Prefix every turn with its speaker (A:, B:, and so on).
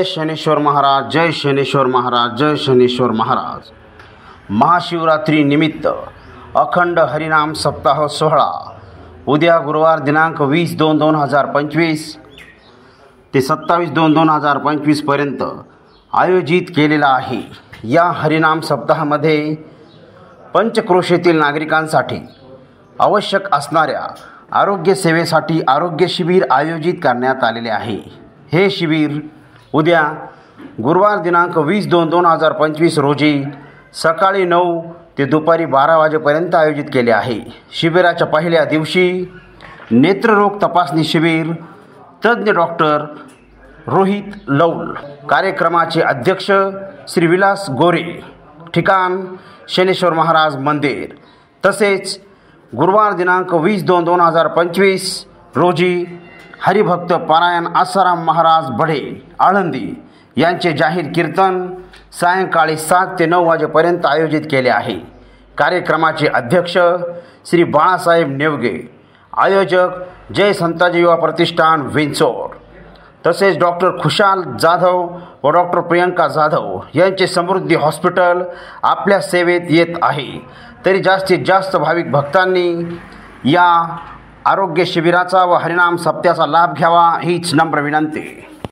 A: शनेश्वर महाराज, जय शनेश्वर महाराज, जय शनेश्वर महाराज। महाशिवरात्री निमित्त अखंड हरिनाम सप्ताह सोहळा उद्या गुरुवार दिनांक 20/2/2025 ते 27/2/2025 पर्यंत आयोजित केलेला आहे। या हरिनाम सप्ताहामध्ये पंचक्रोशीतील नागरिकांसाठी आवश्यक असणाऱ्या आरोग्य सेवेसाठी आरोग्य शिबिर आयोजित करण्यात आलेले आहे। हे शिबिर उद्या गुरुवार दिनांक 20/2/2025 रोजी सकाळी 9 ते दुपारी 12 वाजेपर्यंत आयोजित केले आहे। शिबिराच्या पहिल्या दिवशी नेत्ररोग तपासणी शिबिर, तज्ज्ञ डॉक्टर रोहित लौल, कार्यक्रमाचे अध्यक्ष श्री विलास गोरे, ठिकाण शनेश्वर महाराज मंदिर। तसेच गुरुवार दिनांक 20/2/2025 रोजी हरिभक्त पारायण आसाराम महाराज बढे आळंदी यांचे जाहीर कीर्तन सायंकाळी 7 ते 9 वाजेपर्यंत आयोजित केले आहे। कार्यक्रमाचे अध्यक्ष श्री बाळासाहेब नेवगे, आयोजक जय संताजी युवा प्रतिष्ठान विंचोर। तसेच डॉक्टर खुशाल जाधव व डॉक्टर प्रियंका जाधव यांचे समृद्धी हॉस्पिटल आपल्या सेवेत येत आहे। तरी जास्तीत जास्त भाविक भक्तांनी या आरोग्य शिबिराचा व हरिनाम सप्त्याचा लाभ घ्यावा हीच नम्र विनंती।